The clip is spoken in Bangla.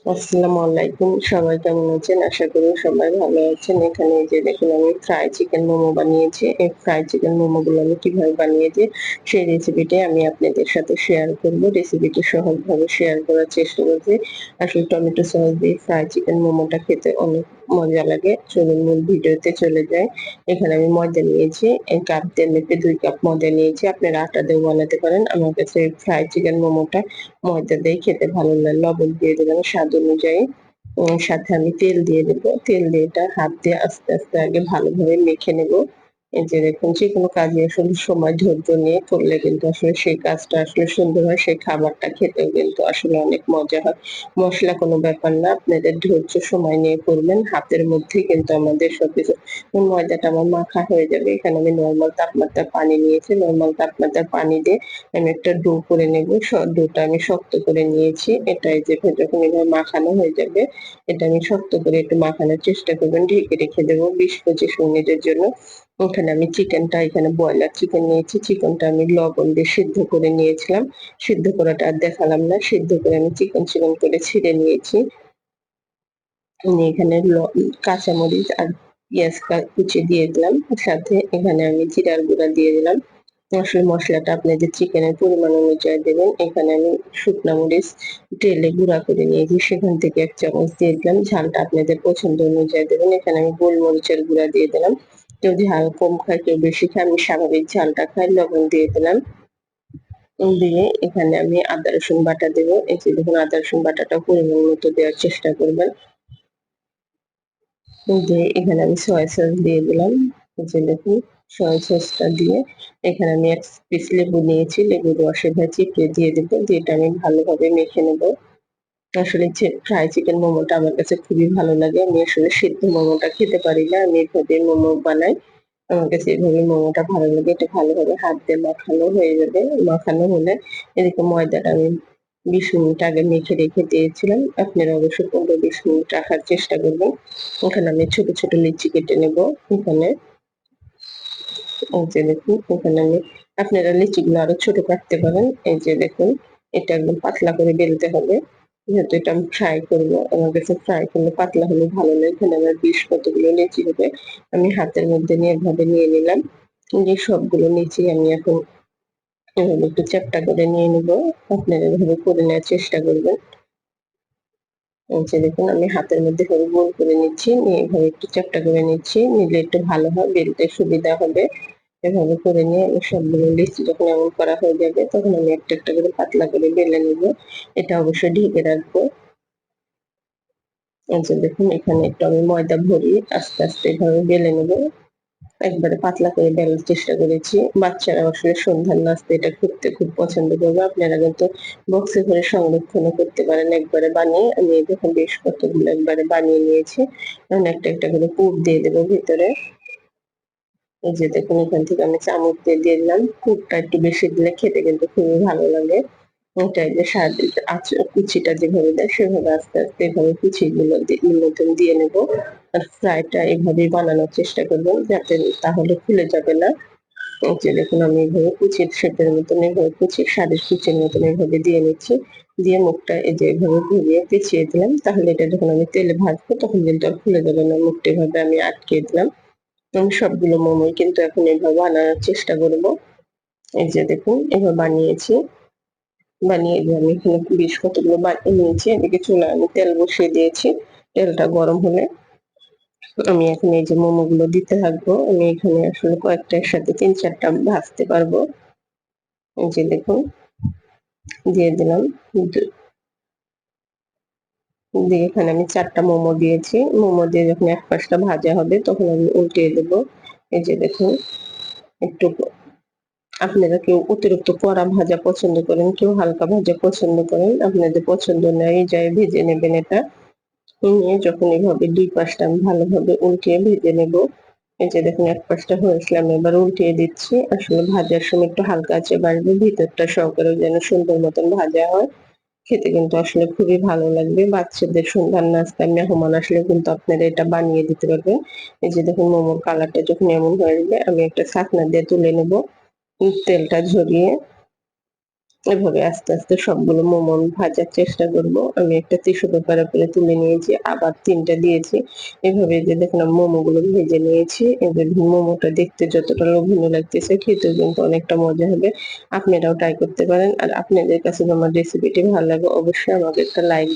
আসসালামু আলাইকুম। সবাই কেমন আছেন? আশা করি সবাই ভালো আছেন। এখানে এই যে দেখুন আমি ফ্রাই চিকেন মোমো বানিয়েছি। এই ফ্রাই চিকেন মোমো গুলো আমি কিভাবে বানিয়েছি সেই রেসিপিটাই আমি আপনাদের সাথে শেয়ার করব। রেসিপিটি সহজভাবে শেয়ার করার চেষ্টা করছি। আসলে টমেটো সস দিয়ে ফ্রাই চিকেন মোমোটা খেতে অনেক মজা লাগে। চলুন মূল ভিডিওতে চলে যাই। এখানে আমি ময়দা নিয়েছি। এই কাপ দিয়ে মেপে ২ কাপ ময়দা নিয়েছি। আপনারা আটা দিয়েও বানাতে পারেন। আমার কাছে ফ্রাই চিকেন মোমোটা ময়দা দিয়ে খেতে ভালো লাগে। লবণ দিয়ে দিলাম স্বাদ অনুযায়ী। সাথে আমি তেল দিয়ে দেবো। তেল দিয়ে এটা হাত দিয়ে আস্তে, আস্তে আগে ভালোভাবে মেখে নেবো। এই যে দেখুন যেকোনো কাজে আসলে সময় ধৈর্য নিয়ে করলে কিন্তু আসলে সেই কাজটা আসলে সুন্দর হয়। সেই খাবারটা খেতেও কিন্তু আসলে অনেক মজা হয়। মসলা কোনো ব্যাপার না। আপনাদের ধৈর্য সময় নিয়ে করবেন। হাতের মধ্যেই কিন্তু আমাদের সবকিছু ময়দাটা আমার মাখা হয়ে যাবে। এখানে আমি নরমাল তাপমাত্রার পানি নিয়েছি। নরমাল তাপমাত্রার পানি দিয়ে আমি একটা ডো করে নেব। ডোটা আমি শক্ত করে নিয়েছি। এটা এই যে যখন এভাবে মাখানো হয়ে যাবে, এটা আমি শক্ত করে একটু মাখানোর চেষ্টা করবেন। ঢেকে রেখে দেবো ২০-২৫ মিনিটের জন্য। ওখানে আমি এখানে ব্রয়লার চিকেন নিয়েছি। চিকেনটা আমি লবণ দিয়ে সিদ্ধ করে নিয়েছিলাম। সিদ্ধ করাটা আর দেখালাম না। সিদ্ধ করে আমি চিকন, চিকন করে ছিঁড়ে নিয়েছি। আমি এখানে কাঁচামরিচ আর পেঁয়াজ কুচি দিয়ে দিলাম। সাথে এখানে আমি জিরার গুঁড়া দিয়ে দিলাম। আসলে মসলাটা আপনাদের চিকেনের পরিমাণ অনুযায়ী দেবেন। এখানে আমি শুকনা মরিচ তেলে গুঁড়া করে নিয়েছি। সেখান থেকে ১ চামচ দিয়ে দিলাম। ঝালটা আপনাদের পছন্দ অনুযায়ী দেবেন। এখানে আমি গোলমরিচের গুঁড়া দিয়ে দিলাম। কেউ ঝাল কম খায়, কেউ বেশি খায়। আমি স্বাভাবিক ঝালটা খাই। লবণ দিয়ে দিলাম। দিয়ে এখানে আমি আদা রসুন বাটা দেবো। এই যে দেখুন আদা রসুন বাটাটাও পরিমাণ মতো দেওয়ার চেষ্টা করবেন। দিয়ে এখানে আমি সয়া সস দিয়ে দিলাম। এই যে দেখুন সয়া সসটা দিয়ে এখানে আমি ১ পিস লেবু নিয়েছি। লেবুর রস এভাবে চিপড়ে দিয়ে দেব। দিয়ে এটা আমি ভালোভাবে মেখে নেব। আসলে ফ্রাই চিকেন মোমোটা আমার কাছে খুবই ভালো লাগে। আমি আসলে সিদ্ধ মোমোটা খেতে পারি না। আমি এভাবে মোমো বানাই। আমার কাছে এভাবে মোমোটা ভালো লাগে। এটা ভালোভাবে হাত দিয়ে মাখানো হয়ে যাবে। মাখানো হলে এদিকে ময়দাটা আমি ২০ মিনিট আগে মেখে রেখে দিয়েছিলাম। আপনারা অবশ্যই ১৫-২০ মিনিট রাখার চেষ্টা করবেন। এখানে আমি ছোট, ছোট লিচি কেটে নেব। এখানে এই যে দেখুন এখানে আমি আপনারা লিচিগুলো আরো ছোট কাটতে পারেন। এই যে দেখুন এটা একদম পাতলা করে বেলতে হবে। যেহেতু এটা আমি ফ্রাই করব, আমার কাছে ফ্রাই করলে পাতলা হলে ভালো লাগে। এখানে আমার ২০ কতগুলো লিচি হবে। আমি হাতের মধ্যে নিয়ে এভাবে নিয়ে নিলাম। নিয়ে সবগুলো লিচি আমি এখন এভাবে একটু চ্যাপ্টা করে নিয়ে নিব। আপনারা এভাবে করে নেওয়ার চেষ্টা করবেন। এই যে দেখুন আমি হাতের মধ্যে এভাবে গোল করে নিচ্ছি। নিয়ে এভাবে একটু চ্যাপ্টা করে নিচ্ছি। নিলে একটু ভালো হয়, বেলতে সুবিধা হবে। এভাবে করে নিয়ে আমি সবগুলো লিচি যখন এমন করা হয়ে যাবে তখন আমি একটা, একটা করে পাতলা করে বেলে নিব। এটা অবশ্যই ঢেকে রাখবো। এই যে দেখুন এখানে একটু আমি ময়দা ভরিয়ে আস্তে, আস্তে এভাবে বেলে নেব। একবারে পাতলা করে বেলার চেষ্টা করেছি। বাচ্চারা আসলে সন্ধ্যার নাস্তায় এটা খেতে খুব পছন্দ করবে। আপনারা কিন্তু বক্সে করে সংরক্ষণও করতে পারেন একবারে বানিয়ে। আমি এই দেখুন বেশ কতগুলো একবারে বানিয়ে নিয়েছি। এখন একটা, একটা করে পুর দিয়ে দেব ভিতরে। এই যে দেখুন এখান থেকে আমি চামচ দিয়ে দিয়ে দিলাম। পুরটা একটু বেশি দিলে খেতে কিন্তু খুবই ভালো লাগে। এটা এই যে কুচিটা যেভাবে দেয় সেভাবে আস্তে, আস্তে এভাবে কুচিগুলো মতন দিয়ে নেব। আর ফ্রাইটা এভাবেই বানানোর চেষ্টা করবেন যাতে তাহলে খুলে যাবে না। এই যে দেখুন আমি এভাবে কুচির শেপের মতন এভাবে কুচির স্বাদের কুচির মতন এভাবে দিয়ে নিচ্ছি। দিয়ে মুখটা এই যে এভাবে ঘুরিয়ে পেঁচিয়ে দিলাম। তাহলে এটা যখন আমি তেলে ভাজবো তখন কিন্তু আর খুলে যাবে না। মুখটা এভাবে আমি আটকে দিলাম। আমি সবগুলো মোমোই কিন্তু এখন এভাবে বানানোর চেষ্টা করব। এই যে দেখুন এভাবে বানিয়েছি। বানিয়ে দিয়ে আমি এখানে বেশ কতগুলো বানিয়ে নিয়েছি। এদিকে চুলায় আমি তেল বসিয়ে দিয়েছি। তেলটা গরম হলে আমি এখন এই যে মোমোগুলো দিতে থাকবো। আমি এখানে আসলে কয়েকটা একসাথে ৩-৪ টা ভাজতে পারবো। এই যে দেখুন দিয়ে দিলাম। দিয়ে এখানে আমি ৪ টা মোমো দিয়েছি। মোমো দিয়ে যখন এক পাশটা ভাজা হবে তখন আমি উল্টিয়ে দেব। এই যে দেখুন একটু আপনারা কেউ অতিরিক্ত কড়া ভাজা পছন্দ করেন, কেউ হালকা ভাজা পছন্দ করেন। আপনাদের পছন্দ অনুযায়ী ভেজে নেবেন এটা। নিয়ে যখন এভাবে ২ পাশটা আমি ভালোভাবে উল্টিয়ে ভেজে নেব। এই যে দেখুন এক পাশটা হয়েছে আমি এবার উল্টিয়ে দিচ্ছি। আসলে ভাজার সময় একটু হালকা আঁচে ভাজলে ভিতরটা সহকারে যেন সুন্দর মতন ভাজা হয়। খেতে কিন্তু আসলে খুবই ভালো লাগবে। বাচ্চাদের সন্ধ্যার নাস্তায় মেহমান আসলে কিন্তু আপনারা এটা বানিয়ে দিতে পারবেন। এই যে দেখুন মোমোর কালারটা যখন এমন হয়ে যাবে আমি একটা ছাঁকনা দিয়ে তুলে নেব। তেলটা ঝরিয়ে এভাবে আস্তে আস্তে সবগুলো মোমো আমি ভাজার চেষ্টা করব। আমি একটা টিস্যু পেপারের উপরে তুলে নিয়েছি, আবার ৩ টা দিয়েছি। এভাবে যে দেখুন আমি মোমোগুলো ভেজে নিয়েছি। এবার মোমোটা দেখতে যতটা লোভনীয় লাগতেছে খেতেও কিন্তু অনেকটা মজা হবে। আপনারাও ট্রাই করতে পারেন। আর আপনাদের কাছে যদি আমার রেসিপিটি ভালো লাগে অবশ্যই আমাকে একটা লাইক